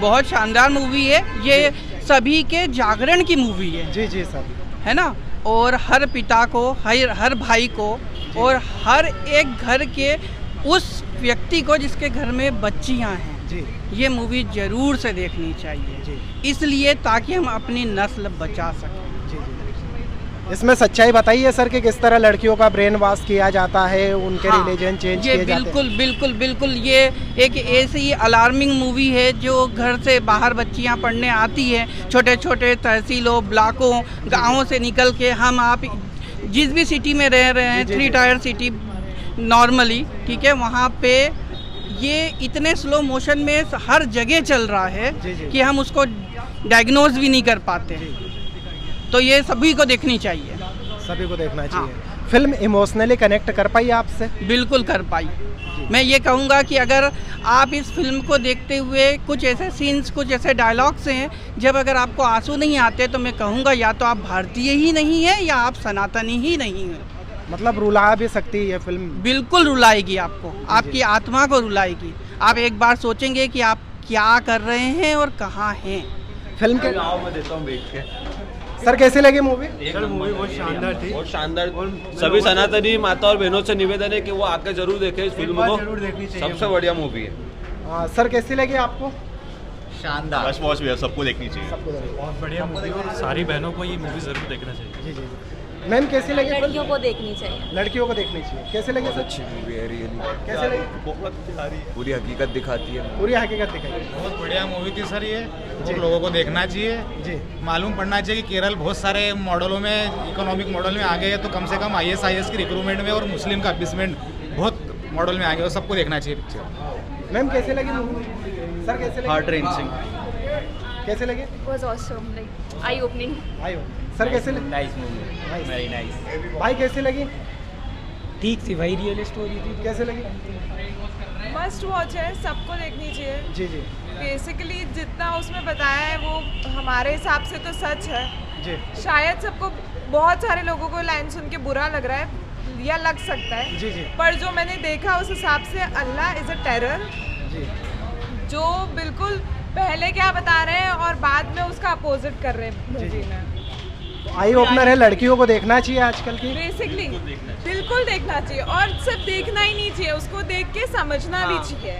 बहुत शानदार मूवी है ये, सभी के जागरण की मूवी है। जी जी सर, है ना। और हर पिता को, हर भाई को और हर एक घर के उस व्यक्ति को जिसके घर में बच्चियां हैं जी ये मूवी जरूर से देखनी चाहिए जी, इसलिए ताकि हम अपनी नस्ल बचा सकें। जी जी। इसमें सच्चाई बताइए सर कि किस तरह लड़कियों का ब्रेन वॉश किया जाता है, उनके रिलीजन चेंज ये किए जाते बिल्कुल बिल्कुल बिल्कुल ये एक ऐसी अलार्मिंग मूवी है जो घर से बाहर बच्चियां पढ़ने आती है, छोटे छोटे तहसीलों, ब्लॉकों, गाँवों से निकल के हम आप जिस भी सिटी में रह रहे हैं, 3 टायर सिटी नॉर्मली, ठीक है, वहाँ पे ये इतने स्लो मोशन में हर जगह चल रहा है कि हम उसको डायग्नोज भी नहीं कर पाते। तो ये सभी को देखनी चाहिए, सभी को देखना चाहिए। फिल्म इमोशनली कनेक्ट कर पाई आपसे? बिल्कुल कर पाई। मैं ये कहूँगा कि अगर आप इस फिल्म को देखते हुए कुछ ऐसे सीन्स, कुछ ऐसे डायलॉग्स हैं जब अगर आपको आंसू नहीं आते तो मैं कहूँगा या तो आप भारतीय ही नहीं है या आप सनातनी ही नहीं है। मतलब रुला भी सकती है ये फिल्म? बिल्कुल रुलाएगी आपको, आपकी आत्मा को रुलाएगी। आप एक बार सोचेंगे कि आप क्या कर रहे हैं और कहाँ हैं। फिल्म के गाँव में देता हूँ बैठ के। सर कैसी लगी मूवी? सर मूवी बहुत शानदार थी, बहुत शानदार। सभी सनातनी माता और बहनों से निवेदन है कि वो आके जरूर देखें इस फिल्म को, जरूर देखनी चाहिए। सबसे बढ़िया मूवी है। सर कैसी लगी आपको? शानदार, बस वॉच भी है, सबको देखनी चाहिए। बहुत बढ़िया मूवी और सारी बहनों को ये मूवी जरूर देखना चाहिए। जी जी। मैम कैसी लगी? लड़कियों को देखनी चाहिए। लड़कियों को देखनी चाहिए। कैसे लगे सर? अच्छी मूवी है, रियली कैसे लगी? बहुत प्यारी, पूरी हकीकत दिखाती है। पूरी हकीकत दिखाई। बहुत बढ़िया मूवी थी सर ये, और लोगों को देखना चाहिए जी। मालूम पड़ना चाहिए कि केरल बहुत सारे मॉडलों में, इकोनॉमिक मॉडल में आ गए हैं, तो कम से कम IAS की रिक्रूटमेंट में और मुस्लिम का अबिसमेंट बहुत मॉडल में आ गए, और सबको देखना चाहिए पिक्चर। मैम कैसे लगी मूवी? सर कैसे लगी? Heart wrenching. कैसे लगे? Was awesome, like I opening. आयो सर कैसे लगी? Nice movie, very nice. भाई कैसे लगी? ठीक थी भाई, रियल स्टोरी थी। कैसे लगी? मस्ट वॉच है, सबको देखनी चाहिए। जी जी बेसिकली जितना उसमें बताया है वो हमारे हिसाब से तो सच है। जी शायद सबको, बहुत सारे लोगों को लाइन सुन के बुरा लग रहा है या लग सकता है, जी जी पर जो मैंने देखा उस हिसाब से अल्लाह इज़ अ टेरर, जी। जो बिल्कुल पहले क्या बता रहे हैं और बाद में उसका अपोजिट कर रहे हैं मूवी में। आई ओपनर है, लड़कियों को देखना चाहिए आजकल की। बेसिकली बिल्कुल देखना चाहिए, और सिर्फ देखना ही नहीं चाहिए, उसको देख के समझना भी चाहिए।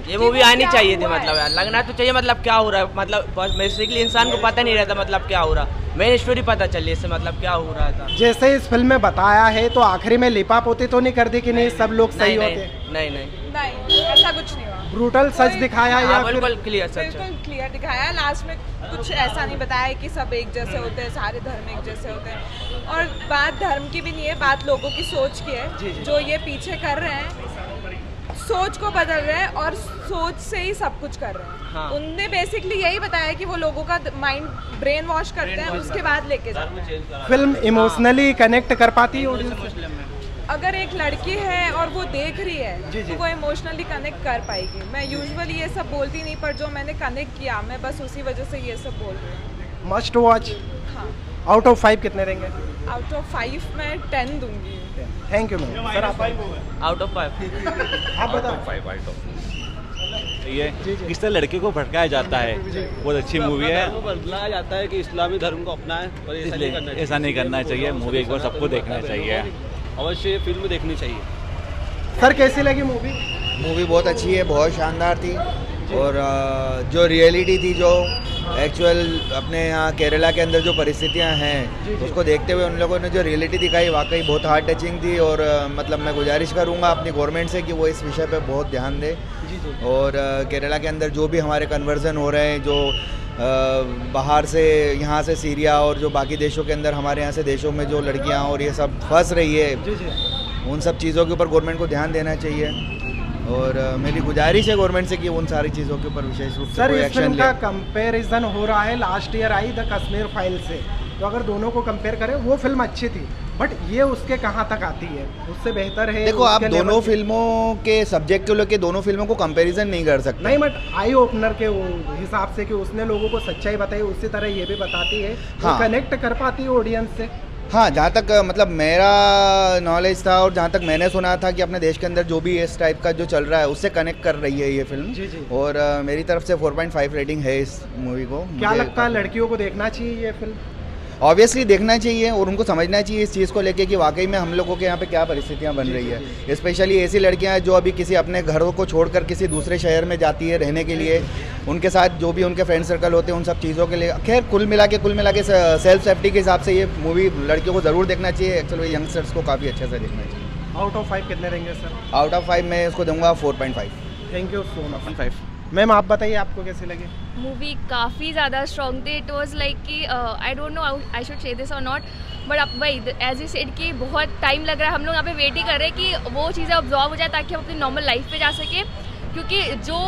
ये मूवी आनी चाहिए थी, मतलब यार लगना तो चाहिए, मतलब क्या हो रहा है, मतलब बेसिकली इंसान को पता नहीं रहता मतलब क्या हो रहा, मेन स्टोरी पता चली इससे मतलब क्या हो रहा था। जैसे इस फिल्म में बताया है तो आखिरी में लिपा पोती तो नहीं कर दी कि नहीं सब लोग सही होते? नहीं नहीं नहीं, ऐसा कुछ नहीं हुआ। ब्रूटल सच दिखाया या फिर बिल्कुल क्लियर सच है। बिल्कुल क्लियर दिखाया, लास्ट में कुछ ऐसा नहीं बताया कि सब एक जैसे होते हैं, सारे धर्म एक जैसे होते हैं। और बात धर्म की भी नहीं है, बात लोगों की सोच की है। जो ये पीछे कर रहे हैं सोच को बदल रहे हैं और सोच से ही सब कुछ कर रहे हैं। हाँ। उनने बेसिकली यही बताया कि वो लोगों का माइंड ब्रेन वॉश करते हैं, उसके बाद लेके जाते हैं। फिल्म इमोशनली कनेक्ट कर पाती है ऑडियंस से? अगर एक लड़की है और वो देख रही है तो वो इमोशनली कनेक्ट कर पाएगी। मैं यूजुअली ये सब बोलती नहीं, पर जो मैंने कनेक्ट किया मैं बस उसी वजह से ये सब बोल रही हूँ। Must watch. हाँ, आउट ऑफ 5 कितने देंगे? आउट ऑफ 5 मैं 10 दूंगी। Thank you ma'am. सर आप आउट ऑफ 5 आप बताओ। 5 ये किस तरह लड़के को भटकाया जाता है, बहुत अच्छी मूवी है। बदलाया जाता है कि इस्लामी धर्म को अपनाएं, और ऐसा नहीं करना चाहिए। ऐसा नहीं करना चाहिए, मूवी एक बार सबको देखना चाहिए। अवश्य फिल्म देखनी चाहिए। सर कैसी लगी मूवी? मूवी बहुत अच्छी है, बहुत शानदार थी, और जो रियलिटी थी, जो एक्चुअल अपने यहाँ केरला के अंदर जो परिस्थितियाँ हैं उसको देखते हुए उन लोगों ने जो रियलिटी दिखाई वाकई बहुत हार्ट टचिंग थी। और मतलब मैं गुजारिश करूँगा अपनी गवर्नमेंट से कि वो इस विषय पे बहुत ध्यान दे, और केरला के अंदर जो भी हमारे कन्वर्जन हो रहे हैं, जो बाहर से यहाँ से सीरिया और जो बाकी देशों के अंदर हमारे यहाँ से देशों में जो लड़कियाँ और ये सब फंस रही है, उन सब चीज़ों के ऊपर गवर्नमेंट को ध्यान देना चाहिए। और मेरी गुजारिश है गवर्नमेंट से कि उन सारी चीज़ों के ऊपर विशेष रूप से कोई एक्शन ले। का कंपैरिजन हो रहा है last year I the Kashmir file से, तो अगर दोनों को कंपेयर करें वो फिल्म अच्छी थी, बट ये उसके कहाँ तक आती है? उससे बेहतर है। देखो आप दोनों फिल्मों के सब्जेक्ट को लेके दोनों फिल्मों को कंपैरिजन नहीं कर सकते। नहीं, बट आई ओपनर के वो हिसाब से कि उसने लोगों को सच्चाई बताई, उसी तरह ये भी बताती है। हाँ। कनेक्ट कर पाती है ऑडियंस से। हाँ, जहाँ तक मतलब मेरा नॉलेज था और जहाँ तक मैंने सुना था कि अपने देश के अंदर जो भी इस टाइप का जो चल रहा है उससे कनेक्ट कर रही है ये फिल्म। जी। और मेरी तरफ से 4.5 रेटिंग है इस मूवी को। क्या लगता है लड़कियों को देखना चाहिए ये फिल्म? ऑब्वियसली देखना चाहिए और उनको समझना चाहिए इस चीज़ को लेके कि वाकई में हम लोगों के यहाँ पे क्या परिस्थितियाँ बन रही है। स्पेशली ऐसी लड़कियाँ जो अभी किसी अपने घरों को छोड़कर किसी दूसरे शहर में जाती है रहने के लिए, उनके साथ जो भी उनके फ्रेंड सर्कल होते हैं उन सब चीज़ों के लिए। खैर कुल मिला के सेल्फ सेफ्टी के हिसाब से ये मूवी लड़कियों को ज़रूर देखना चाहिए। एक्चुअली यंगस्टर्स को काफ़ी अच्छे से देखना चाहिए। आउट ऑफ 5 कितने रहेंगे सर? आउट ऑफ 5 मैं इसको दूंगा 4.5। Thank you so much. 5 ma'am, आप बताइए आपको कैसे लगे? मूवी काफ़ी ज़्यादा स्ट्रॉन्ग थी. इट वाज लाइक कि I don't know I should say this और नॉट, बट अब भाई एज यू सेड कि बहुत टाइम लग रहा है. हम लोग यहाँ पे वेट ही कर रहे हैं कि वो चीज़ें ऑब्जॉर्व हो जाए ताकि हम अपनी नॉर्मल लाइफ पे जा सके. क्योंकि जो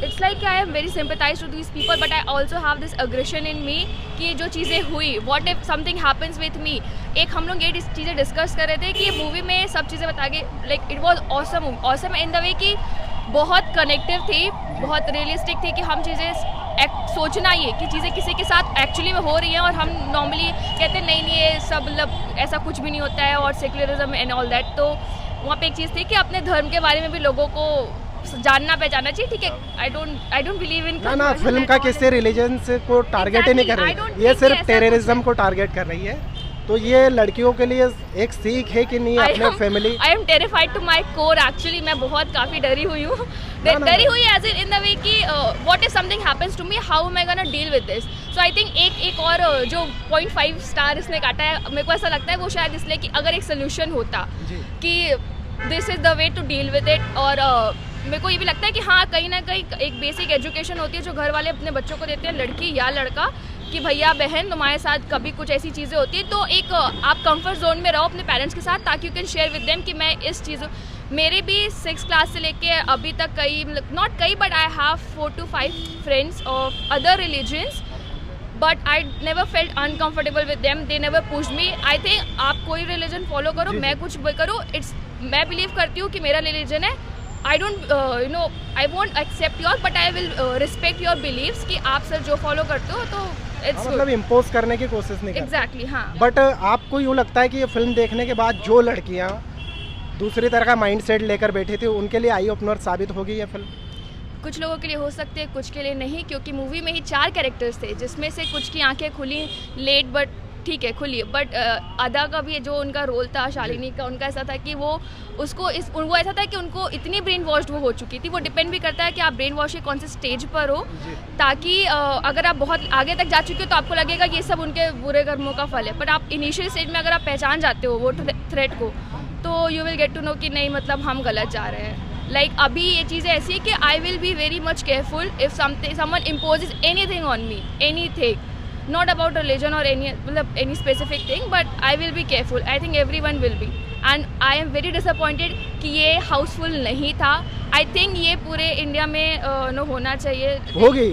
it's like I am very sympathize to this people, but I also have this aggression in me कि जो चीज़ें हुई, what if something happens with me. एक हम लोग ये चीज़ें डिस्कस कर रहे थे कि मूवी में सब चीज़ें बता के like it was awesome in the way कि बहुत कनेक्टिव थी, बहुत रियलिस्टिक थी कि हम चीज़ें सोचना ये कि चीज़ें किसी के साथ एक्चुअली में हो रही हैं और हम नॉर्मली कहते हैं नहीं ये सब मतलब ऐसा कुछ भी नहीं होता है और सेक्युलरिज्म एंड ऑल दैट. तो वहाँ पे एक चीज़ थी कि अपने धर्म के बारे में भी लोगों को जानना पहचानना चाहिए. ठीक है, आई डोंट बिलीव इन ना फिल्म का किसी रिलीजन से को टारगेट ही नहीं कर रही, ये सिर्फ टेररिज्म को टारगेट कर रही है. तो ये लड़कियों के लिए एक सीख है कि नहीं अपने family. I am terrified to my core. Actually मैं बहुत काफ़ी डरी हुई हूँ. डरी हुई एज इन द वे कि what if something happens to me, how am I gonna deal with this. So I think एक और जो 0.5 स्टार इसने काटा है, मेरे को ऐसा लगता है वो शायद इसलिए कि अगर एक सोल्यूशन होता कि this is the way to deal with it. और मेरे को ये भी लगता है कि हाँ कहीं ना कहीं एक बेसिक एजुकेशन होती है जो घर वाले अपने बच्चों को देते हैं, लड़की या लड़का, कि भैया बहन तुम्हारे साथ कभी कुछ ऐसी चीज़ें होती है तो एक आप कंफर्ट जोन में रहो अपने पेरेंट्स के साथ, ताकि you can share with them कि मैं इस चीज़. मेरे भी 6th क्लास से लेके अभी तक कई नॉट कई but I have 4 to 5 friends of other religions, but I never felt uncomfortable with them. They never pushed me. I think आप कोई रिलीजन फॉलो करो, मैं कुछ करूँ, मैं बिलीव करती हूँ कि मेरा रिलीजन है. I don't I won't accept yours, but I will respect your beliefs कि आप सर जो फॉलो करते हो तो it's मतलब इम्पोज करने की कोशिश नहीं करते. Exactly, हाँ. बट आपको यूँ लगता है कि ये फिल्म देखने के बाद जो लड़कियाँ दूसरी तरह का माइंडसेट लेकर बैठी थी उनके लिए आई ओपनर साबित होगी ये फिल्म? कुछ लोगों के लिए हो सकते हैं, कुछ के लिए नहीं, क्योंकि मूवी में ही 4 कैरेक्टर्स थे जिसमें से कुछ की आंखें खुली लेट, बट ठीक है खुली. बट अदा का भी जो उनका रोल था, शालिनी का, उनका ऐसा था कि वो ऐसा था कि उनको इतनी ब्रेन वॉश्ड वो हो चुकी थी. वो डिपेंड भी करता है कि आप ब्रेन वॉश के कौन से स्टेज पर हो, ताकि अगर आप बहुत आगे तक जा चुके हो तो आपको लगेगा ये सब उनके बुरे कर्मों का फल है. बट आप इनिशियल स्टेज में अगर आप पहचान जाते हो वो थ्रेट को, तो you will get to know कि नहीं मतलब हम गलत जा रहे हैं. लाइक अभी ये चीज़ें ऐसी है कि I will be very much careful if someone imposes anything on me, anything, not about religion or any specific thing, but I will be careful. I think everyone will be, and I am very disappointed कि ये हाउसफुल नहीं था. I think ये पूरे India में होना चाहिए. होगी,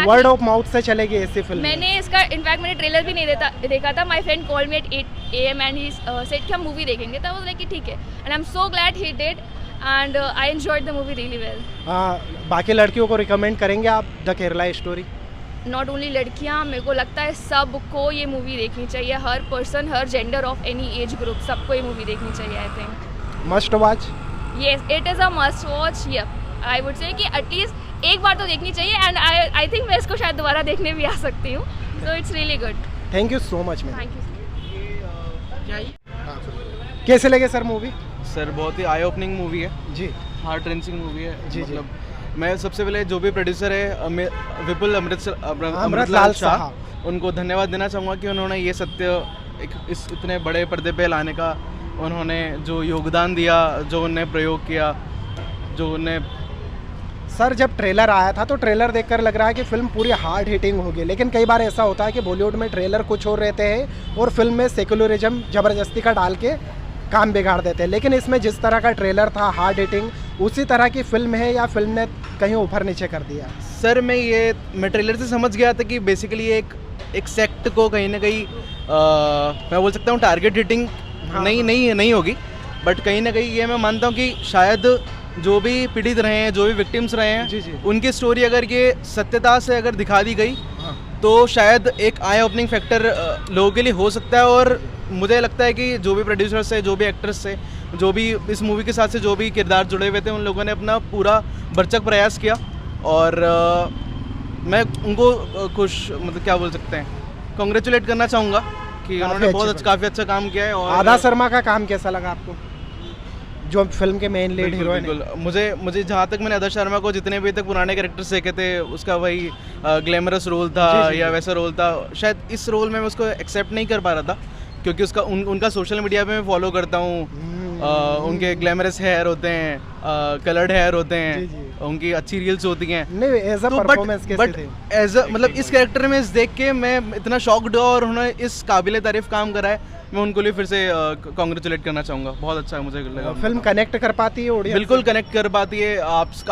वर्ड ऑफ माउथ से चलेगी ऐसी फिल्म. मैंने इसका इनफैक्ट मैंने ट्रेलर भी नहीं देखा था. My friend call me at 8 AM and he said कि हम मूवी देखेंगे. तब वो लाइक ठीक है, and I'm so glad he did, and I enjoyed the movie really well. बाकी लड़कियों को रिकमेंड करेंगे आप the Kerala story? Not only लड़कियाँ, मेरे को लगता है सबको ये मूवी देखनी चाहिए. हर पर्सन, हर gender of any age group, सबको ये मूवी देखनी चाहिए. I think must watch. Yes, it is a must watch. I would say कि एटलीस्ट एक बार तो देखनी चाहिए. एंड आई थिंक मैं इसको शायद दोबारा देखने भी आ सकती हूँ. So it's really good. Thank you so much ma'am. Thank you. कैसे लगे सर मूवी? सर बहुत ही आई ओपनिंग मूवी है जी, हार्ट रेंचिंग मूवी है. जी मतलब मैं सबसे पहले जो भी प्रोड्यूसर है विपुल अमृतलाल शाह, उनको धन्यवाद देना चाहूँगा कि उन्होंने ये सत्य इस इतने बड़े पर्दे पे लाने का उन्होंने जो योगदान दिया, जो उन्हें प्रयोग किया, जो उन्हें. सर जब ट्रेलर आया था तो ट्रेलर देखकर लग रहा है कि फिल्म पूरी हार्ड हिटिंग होगी, लेकिन कई बार ऐसा होता है कि बॉलीवुड में ट्रेलर कुछ और रहते हैं और फिल्म में सेकुलरिज्म ज़बरदस्ती का डाल के काम बिगाड़ देते हैं. लेकिन इसमें जिस तरह का ट्रेलर था हार्ड हिटिंग, उसी तरह की फिल्म है या फिल्म ने कहीं ऊपर नीचे कर दिया? सर मैं ट्रेलर से समझ गया था कि बेसिकली एक सेक्ट को कहीं ना कहीं मैं बोल सकता हूँ टारगेट हिटिंग नहीं होगी. बट कहीं ना कहीं ये मैं मानता हूँ कि शायद जो भी पीड़ित रहे हैं, जो भी विक्टिम्स रहे हैं, जी. उनकी स्टोरी अगर ये सत्यता से अगर दिखा दी गई तो शायद एक आई ओपनिंग फैक्टर लोगों के लिए हो सकता है. और मुझे लगता है कि जो भी प्रोड्यूसर्स है, जो भी एक्टर्स है, जो भी इस मूवी के साथ से जो भी किरदार जुड़े हुए थे, उन लोगों ने अपना पूरा भरचक प्रयास किया और मैं उनको मतलब क्या बोल सकते हैं, कॉन्ग्रेचुलेट करना चाहूँगा कि उन्होंने काफ़ी अच्छा काम किया है। और आदा शर्मा का काम कैसा लगा आपको, जो फिल्म के मेन लीड हीरो हैं? मुझे जहाँ तक मैंने आदर्श शर्मा को जितने भी तक पुराने कैरेक्टर्स देखे थे, उसका वही ग्लैमरस रोल था या वैसा रोल था, शायद इस रोल में मैं उसको एक्सेप्ट नहीं कर पा रहा था क्योंकि उसका उनका सोशल मीडिया पे मैं फॉलो करता हूँ। उनके ग्लैमरस हेयर होते हैं, कलर्ड हेयर होते हैं, उनकी अच्छी रील्स होती हैं। नहीं, एज अ परफॉर्मेंस कैसे थे? एज अ मतलब इस कैरेक्टर में देख के मैं इतना शॉक्ड हुआ और उन्होंने इस काबिल तारीफ काम करा है, मैं उनको लिए फिर से कॉन्ग्रेचुलेट करना चाहूँगा। बहुत अच्छा मुझे लगा। फिल्म कनेक्ट कर पाती है ऑडियंस? बिल्कुल कनेक्ट कर पाती है।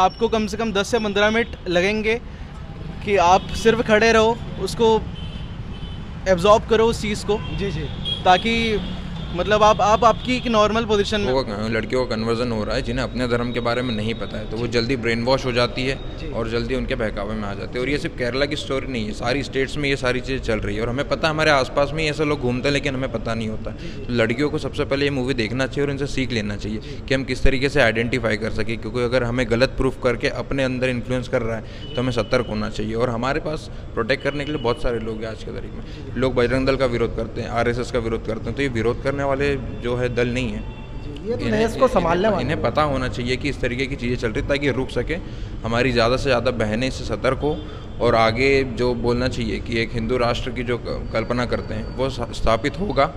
आपको कम से कम 10 से 15 मिनट लगेंगे कि आप सिर्फ खड़े रहो, उसको एब्जॉर्ब करो उस चीज़ को, जी, ताकि मतलब आपकी एक नॉर्मल पोजीशन में। लड़कियों का कन्वर्जन हो रहा है जिन्हें अपने धर्म के बारे में नहीं पता है, तो वो जल्दी ब्रेन वॉश हो जाती है और जल्दी उनके बहकावे में आ जाते हैं। और ये सिर्फ केरला की स्टोरी नहीं है, सारी स्टेट्स में ये सारी चीज़ें चल रही है और हमें पता है, हमारे आसपास में ऐसे लोग घूमते हैं लेकिन हमें पता नहीं होता। तो लड़कियों को सबसे पहले ये मूवी देखना चाहिए और इनसे सीख लेना चाहिए कि हम किस तरीके से आइडेंटिफाई कर सकें, क्योंकि अगर हमें गलत प्रूफ करके अपने अंदर इन्फ्लुएंस कर रहा है तो हमें सतर्क होना चाहिए। और हमारे पास प्रोटेक्ट करने के लिए बहुत सारे लोग हैं आज के तारीख में। लोग बजरंग दल का विरोध करते हैं, RSS का विरोध करते हैं, तो ये विरोध करने वाले जो दल नहीं है, ये तो इसको संभालने वाले। इन्हें पता होना चाहिए कि इस तरीके की चीज़ें चल रही ताकि रुक सके, हमारी ज़्यादा से ज़्यादा बहनें इससे सतर्क हो और आगे जो बोलना चाहिए कि एक हिंदू राष्ट्र की जो कल्पना करते हैं वो स्थापित होगा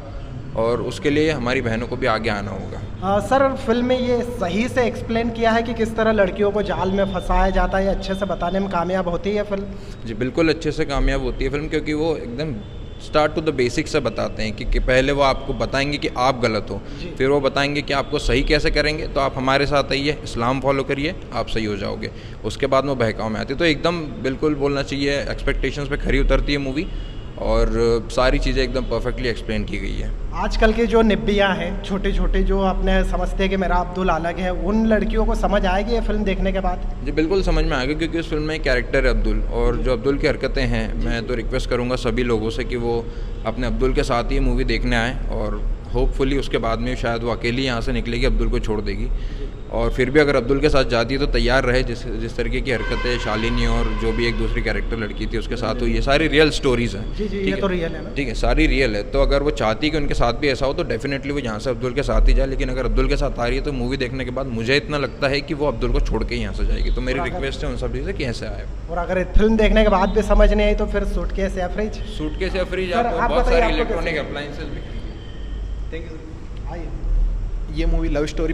और उसके लिए हमारी बहनों को भी आगे आना होगा। सर, फिल्म में ये सही से एक्सप्लेन किया है कि किस तरह लड़कियों को जाल में फंसाया जाता है, अच्छे से बताने में कामयाब होती है फिल्म? जी बिल्कुल अच्छे से कामयाब होती है फिल्म, क्योंकि वो एकदम स्टार्ट टू द बेसिक से बताते हैं कि पहले वो आपको बताएंगे कि आप गलत हो, फिर वो बताएंगे कि आपको सही कैसे करेंगे, तो आप हमारे साथ आइए, इस्लाम फॉलो करिए, आप सही हो जाओगे। उसके बाद वो बहकाव में आती है। तो एकदम बिल्कुल बोलना चाहिए एक्सपेक्टेशंस पे खरी उतरती है मूवी और सारी चीज़ें एकदम परफेक्टली एक्सप्लेन की गई है। आजकल के जो निब्बियाँ हैं, छोटे छोटे, जो अपने समझते हैं कि मेरा अब्दुल अलग है, उन लड़कियों को समझ आएगी ये फिल्म देखने के बाद? जी बिल्कुल समझ में आएगा, क्योंकि उस फिल्म में एक कैरेक्टर है अब्दुल, और जो अब्दुल की हरकतें हैं, मैं तो रिक्वेस्ट करूँगा सभी लोगों से कि वो अपने अब्दुल के साथ ही मूवी देखने आएँ और होपफुली उसके बाद में शायद वो अकेली यहाँ से निकलेगी, अब्दुल को छोड़ देगी। और फिर भी अगर अब्दुल के साथ जाती है तो तैयार रहे, जिस तरीके की हरकतें शालिनी और जो भी एक दूसरी कैरेक्टर लड़की थी उसके साथ हुई, ये सारी रियल स्टोरीज़ हैं। ये तो रियल है ना? ठीक है, सारी रियल है। तो अगर वो चाहती कि उनके साथ भी ऐसा हो तो डेफिनेटली वो यहाँ से अब्दुल के साथ ही जाए, लेकिन अगर अब्दुल के साथ आ रही है तो मूवी देखने के बाद मुझे इतना लगता है कि वो अब्दुल को छोड़ के यहाँ से जाएगी। तो मेरी रिक्वेस्ट है उन सब चीज़ें कि ऐसे आए। और अगर फिल्म देखने के बाद भी समझ नहीं आई तो फिर सूटकेस या फ्रिज? सूटकेस या फ्रिज, आपको बहुत सारी इलेक्ट्रॉनिक अप्लायंसेस भी। Thank you. ये मूवी लव स्टोरी पे